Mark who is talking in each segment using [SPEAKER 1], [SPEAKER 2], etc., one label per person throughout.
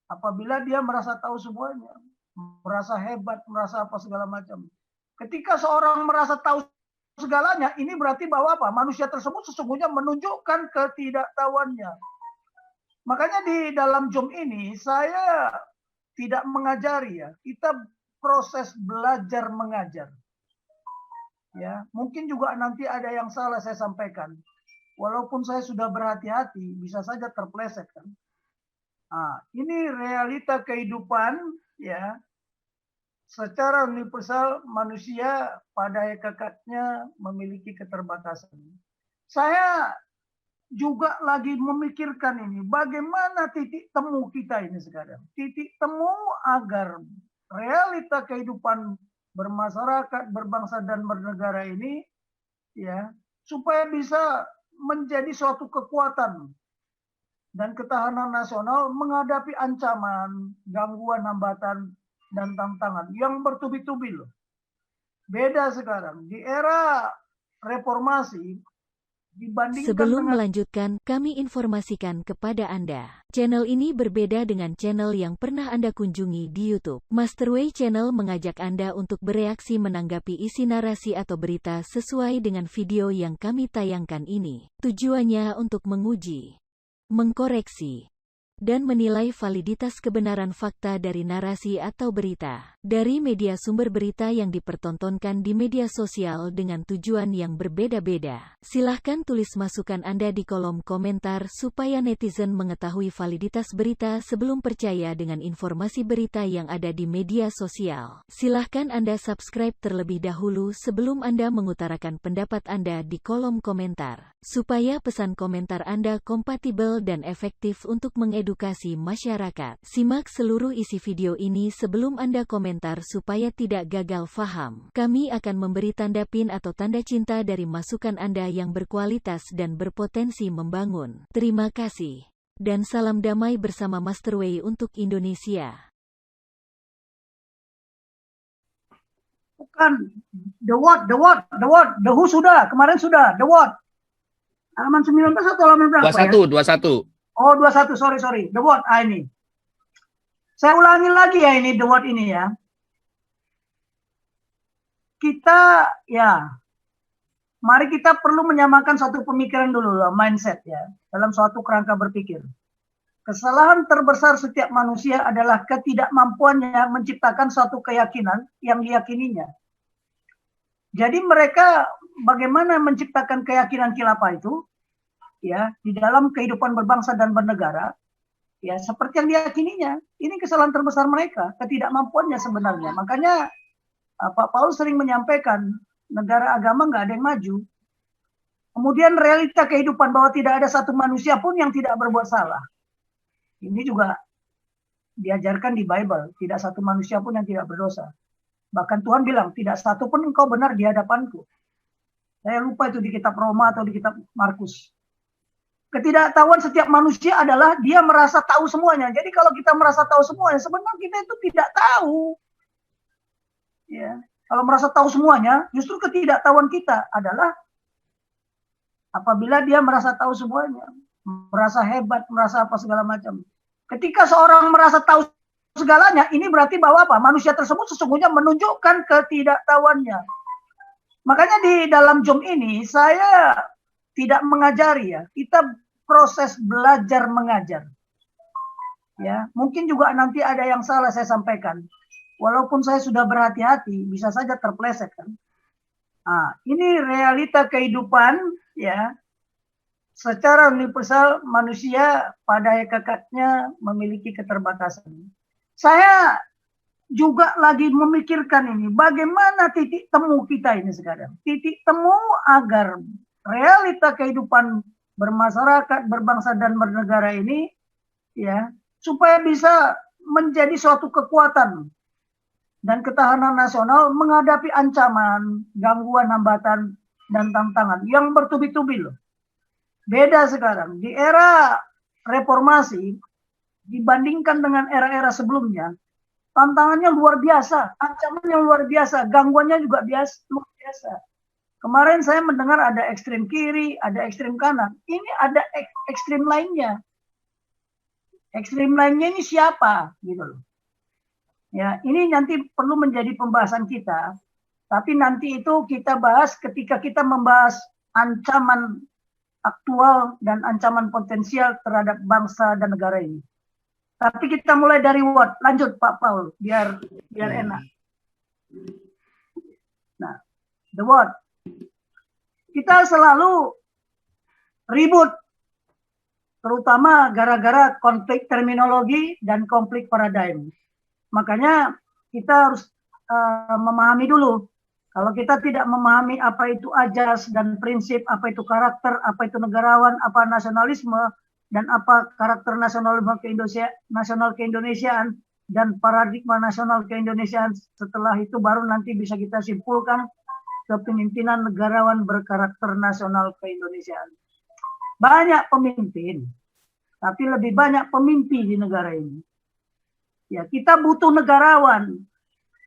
[SPEAKER 1] Apabila dia merasa tahu semuanya, merasa hebat, merasa apa segala macam. Ketika seorang merasa tahu segalanya, ini berarti bahwa apa? Manusia tersebut sesungguhnya menunjukkan ketidaktahuannya. Makanya di dalam Zoom ini saya tidak mengajari ya, kita proses belajar mengajar. Ya, mungkin juga nanti ada yang salah saya sampaikan. Walaupun saya sudah berhati-hati, bisa saja terpleset kan. Nah, ini realita kehidupan ya. Secara universal manusia pada hakikatnya memiliki keterbatasan. Saya juga lagi memikirkan ini, bagaimana titik temu kita ini sekarang. Titik temu agar realita kehidupan bermasyarakat, berbangsa dan bernegara ini ya, supaya bisa menjadi suatu kekuatan dan ketahanan nasional menghadapi ancaman, gangguan, hambatan, dan tantangan yang bertubi-tubi loh. Beda sekarang. Di era reformasi, dibandingkan
[SPEAKER 2] Sebelum
[SPEAKER 1] dengan...
[SPEAKER 2] melanjutkan, kami informasikan kepada Anda. Channel ini berbeda dengan channel yang pernah Anda kunjungi di YouTube. Masterway Channel mengajak Anda untuk bereaksi menanggapi isi narasi atau berita sesuai dengan video yang kami tayangkan ini. Tujuannya untuk menguji, mengkoreksi, dan menilai validitas kebenaran fakta dari narasi atau berita dari media sumber berita yang dipertontonkan di media sosial dengan tujuan yang berbeda-beda. Silahkan tulis masukan Anda di kolom komentar supaya netizen mengetahui validitas berita sebelum percaya dengan informasi berita yang ada di media sosial. Silahkan Anda subscribe terlebih dahulu sebelum Anda mengutarakan pendapat Anda di kolom komentar, supaya pesan komentar Anda kompatibel dan efektif untuk mengedukasi masyarakat. Simak seluruh isi video ini sebelum Anda komentar supaya tidak gagal faham. Kami akan memberi tanda pin atau tanda cinta dari masukan Anda yang berkualitas dan berpotensi membangun. Terima kasih. Dan salam damai bersama Masterway untuk Indonesia.
[SPEAKER 1] Bukan. The Who sudah. Kemarin sudah. The what? Halaman 19 atau halaman berapa
[SPEAKER 3] 21,
[SPEAKER 1] ya?
[SPEAKER 3] 21.
[SPEAKER 1] Oh, 21. Sorry. The what? Ini. Saya ulangi lagi ya ini. The what ini ya. Kita ya, mari kita perlu menyamakan satu pemikiran dulu, mindset ya, dalam suatu kerangka berpikir. Kesalahan terbesar setiap manusia adalah ketidakmampuannya menciptakan suatu keyakinan yang diyakininya. Jadi mereka bagaimana menciptakan keyakinan khilafah itu ya di dalam kehidupan berbangsa dan bernegara ya seperti yang diyakininya. Ini kesalahan terbesar mereka, ketidakmampuannya sebenarnya. Makanya Pak Paulus sering menyampaikan negara agama nggak ada yang maju. Kemudian realita kehidupan bahwa tidak ada satu manusia pun yang tidak berbuat salah. Ini juga diajarkan di Bible, tidak satu manusia pun yang tidak berdosa. Bahkan Tuhan bilang, tidak satu pun engkau benar di hadapanku. Saya lupa itu di kitab Roma atau di kitab Markus. Ketidaktahuan setiap manusia adalah dia merasa tahu semuanya. Jadi kalau kita merasa tahu semuanya, sebenarnya kita itu tidak tahu. Ya, kalau merasa tahu semuanya, justru ketidaktahuan kita adalah apabila dia merasa tahu semuanya, merasa hebat, merasa apa segala macam. Ketika seorang merasa tahu segalanya, ini berarti bahwa apa? Manusia tersebut sesungguhnya menunjukkan ketidaktahuannya. Makanya di dalam Zoom ini saya tidak mengajari ya, kita proses belajar mengajar. Ya, mungkin juga nanti ada yang salah saya sampaikan. Walaupun saya sudah berhati-hati, bisa saja terpleset kan. Nah, ini realita kehidupan ya. Secara universal manusia pada hakikatnya memiliki keterbatasan. Saya juga lagi memikirkan ini, bagaimana titik temu kita ini sekarang. Titik temu agar realita kehidupan bermasyarakat, berbangsa dan bernegara ini ya, supaya bisa menjadi suatu kekuatan dan ketahanan nasional menghadapi ancaman, gangguan, hambatan, dan tantangan yang bertubi-tubi loh. Beda sekarang. Di era reformasi, dibandingkan dengan era-era sebelumnya, tantangannya luar biasa, ancamannya luar biasa, gangguannya juga luar biasa. Kemarin saya mendengar ada ekstrem kiri, ada ekstrem kanan. Ini ada ekstrem lainnya. Ekstrim lainnya ini siapa gitu loh. Ya, ini nanti perlu menjadi pembahasan kita. Tapi nanti itu kita bahas ketika kita membahas ancaman aktual dan ancaman potensial terhadap bangsa dan negara ini. Tapi kita mulai dari what? Lanjut Pak Paul, biar enak. Nah, the what? Kita selalu ribut, terutama gara-gara konflik terminologi dan konflik paradigm. Makanya kita harus memahami dulu. Kalau kita tidak memahami apa itu ajas dan prinsip, apa itu karakter, apa itu negarawan, apa nasionalisme, dan apa karakter nasionalisme nasional keindonesiaan, dan paradigma nasional keindonesiaan, setelah itu baru nanti bisa kita simpulkan kepemimpinan negarawan berkarakter nasional keindonesiaan. Banyak pemimpin, tapi lebih banyak pemimpi di negara ini. Ya, kita butuh negarawan.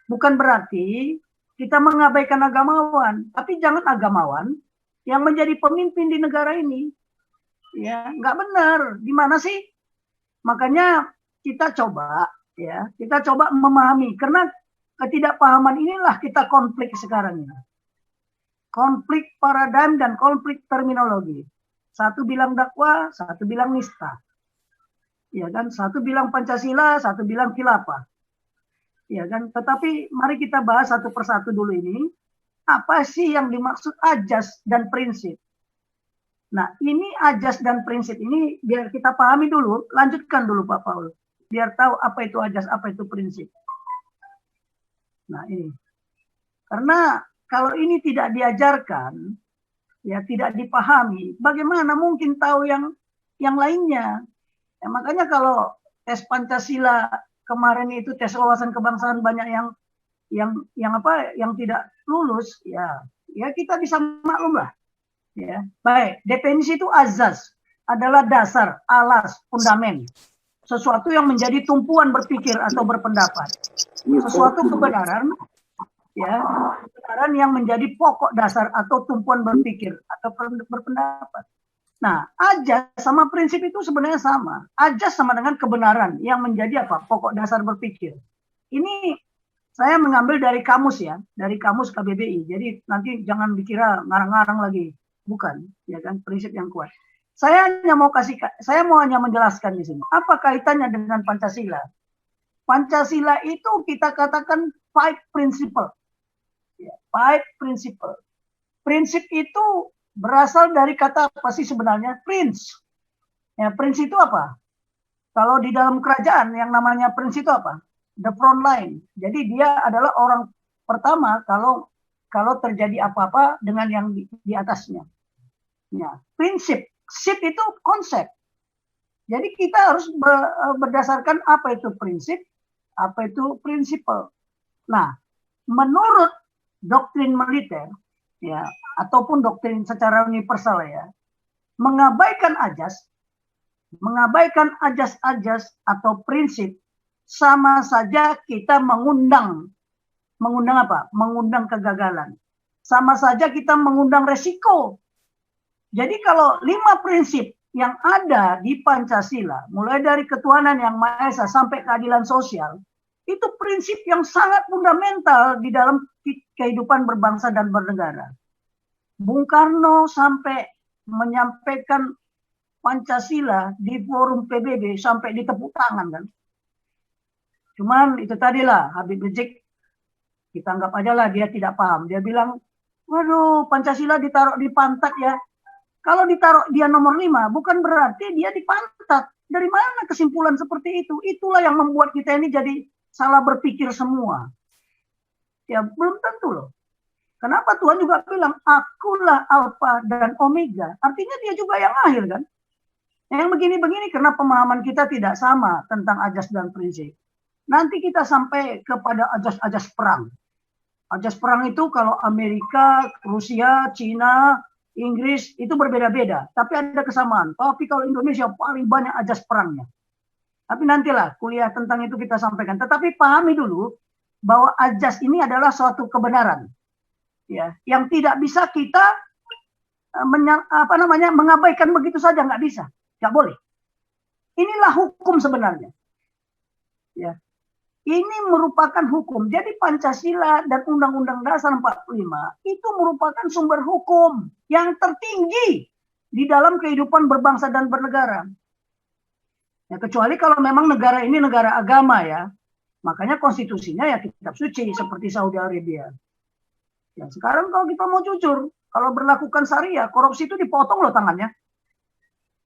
[SPEAKER 1] Bukan berarti kita mengabaikan agamawan, tapi jangan agamawan yang menjadi pemimpin di negara ini. Ya, nggak benar. Di mana sih? Makanya kita coba memahami, karena ketidakpahaman inilah kita konflik sekarang ini. Konflik paradigm dan konflik terminologi. Satu bilang dakwah, satu bilang nista. Ya kan, satu bilang Pancasila, satu bilang khilafah. Ya kan, tetapi mari kita bahas satu persatu dulu ini. Apa sih yang dimaksud ajas dan prinsip? Nah, ini ajas dan prinsip ini biar kita pahami dulu, lanjutkan dulu Pak Paul. Biar tahu apa itu ajas, apa itu prinsip. Nah, ini. Karena kalau ini tidak diajarkan, ya tidak dipahami, bagaimana mungkin tahu yang lainnya? Ya, makanya kalau tes Pancasila kemarin itu tes wawasan kebangsaan banyak yang tidak lulus, ya kita bisa maklum lah. Ya, baik. Definisi itu azas adalah dasar, alas, fundamen, sesuatu yang menjadi tumpuan berpikir atau berpendapat, sesuatu kebenaran, ya, kebenaran yang menjadi pokok dasar atau tumpuan berpikir atau berpendapat. Nah, ajas sama prinsip itu sebenarnya sama. Ajas sama dengan kebenaran yang menjadi apa? Pokok dasar berpikir. Ini saya mengambil dari kamus ya, dari kamus KBBI. Jadi nanti jangan dikira ngarang-ngarang lagi. Bukan, ya kan, prinsip yang kuat. Saya mau hanya menjelaskan di sini. Apa kaitannya dengan Pancasila? Pancasila itu kita katakan 5 principle. Ya, 5 principle. Prinsip itu berasal dari kata apa sih sebenarnya? Prince. Ya, prince itu apa? Kalau di dalam kerajaan yang namanya prince itu apa? The front line. Jadi dia adalah orang pertama kalau terjadi apa-apa dengan yang di atasnya. Ya, prinsip. Sip itu konsep. Jadi kita harus berdasarkan apa itu prinsip, apa itu prinsipal. Nah, menurut doktrin militer, ya, ataupun doktrin secara universal ya, mengabaikan ajas-ajas atau prinsip sama saja kita mengundang apa? Mengundang kegagalan. Sama saja kita mengundang resiko. Jadi kalau 5 prinsip yang ada di Pancasila, mulai dari ketuhanan yang Maha Esa sampai keadilan sosial, itu prinsip yang sangat fundamental di dalam kehidupan berbangsa dan bernegara. Bung Karno sampai menyampaikan Pancasila di forum PBB sampai ditepuk tangan kan. Cuman itu tadilah Habib Rizik, kita anggap aja lah dia tidak paham. Dia bilang, waduh Pancasila ditaruh di pantat ya. Kalau ditaruh dia nomor 5 bukan berarti dia di pantat. Dari mana kesimpulan seperti itu? Itulah yang membuat kita ini jadi salah berpikir semua. Ya belum tentu loh. Kenapa Tuhan juga bilang, akulah Alfa dan Omega. Artinya dia juga yang akhir kan. Yang begini-begini karena pemahaman kita tidak sama tentang ajas dan prinsip. Nanti kita sampai kepada ajas-ajas perang. Ajas perang itu kalau Amerika, Rusia, Cina, Inggris itu berbeda-beda. Tapi ada kesamaan. Tapi kalau Indonesia paling banyak ajas perangnya. Tapi nantilah kuliah tentang itu kita sampaikan. Tetapi pahami dulu bahwa ajas ini adalah suatu kebenaran. Ya, yang tidak bisa kita mengabaikan begitu saja, nggak bisa, nggak boleh. Inilah hukum sebenarnya. Ya. Ini merupakan hukum. Jadi Pancasila dan Undang-Undang Dasar 45 itu merupakan sumber hukum yang tertinggi di dalam kehidupan berbangsa dan bernegara. Ya, kecuali kalau memang negara ini negara agama ya. Makanya konstitusinya ya kitab suci seperti Saudi Arabia. Ya, sekarang kalau kita mau jujur, kalau berlakukan syariah, korupsi itu dipotong loh tangannya.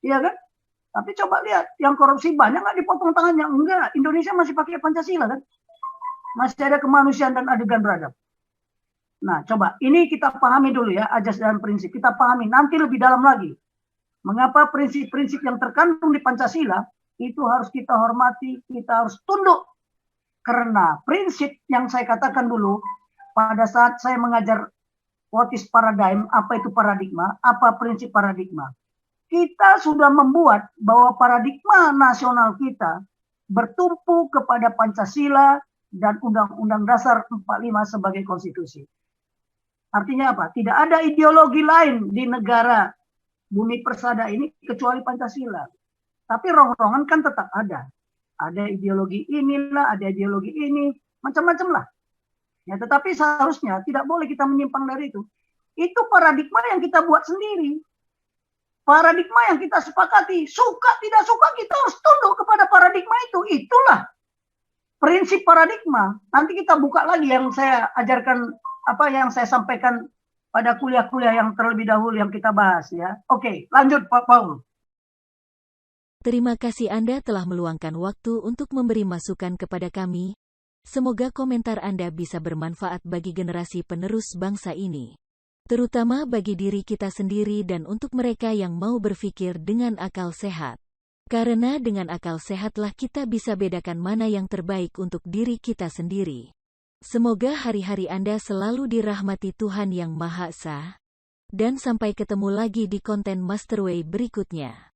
[SPEAKER 1] Iya kan? Tapi coba lihat, yang korupsi banyak nggak dipotong tangannya? Enggak, Indonesia masih pakai Pancasila kan? Masih ada kemanusiaan dan adegan beradab. Nah, coba, ini kita pahami dulu ya, ajas dan prinsip. Kita pahami, nanti lebih dalam lagi. Mengapa prinsip-prinsip yang terkandung di Pancasila, itu harus kita hormati, kita harus tunduk. Karena prinsip yang saya katakan dulu, pada saat saya mengajar what is paradigm, apa itu paradigma, apa prinsip paradigma. Kita sudah membuat bahwa paradigma nasional kita bertumpu kepada Pancasila dan Undang-Undang Dasar 45 sebagai konstitusi. Artinya apa? Tidak ada ideologi lain di negara bumi persada ini kecuali Pancasila. Tapi rongrongan kan tetap ada. Ada ideologi inilah, ada ideologi ini, macam-macam lah. Ya, tetapi seharusnya tidak boleh kita menyimpang dari itu. Itu paradigma yang kita buat sendiri. Paradigma yang kita sepakati, suka tidak suka kita harus tunduk kepada paradigma itu. Itulah prinsip paradigma. Nanti kita buka lagi yang saya ajarkan, apa yang saya sampaikan pada kuliah-kuliah yang terlebih dahulu yang kita bahas ya. Oke, lanjut Pak Paul.
[SPEAKER 2] Terima kasih Anda telah meluangkan waktu untuk memberi masukan kepada kami. Semoga komentar Anda bisa bermanfaat bagi generasi penerus bangsa ini. Terutama bagi diri kita sendiri dan untuk mereka yang mau berpikir dengan akal sehat. Karena dengan akal sehatlah kita bisa bedakan mana yang terbaik untuk diri kita sendiri. Semoga hari-hari Anda selalu dirahmati Tuhan Yang Maha Esa. Dan sampai ketemu lagi di konten Masterway berikutnya.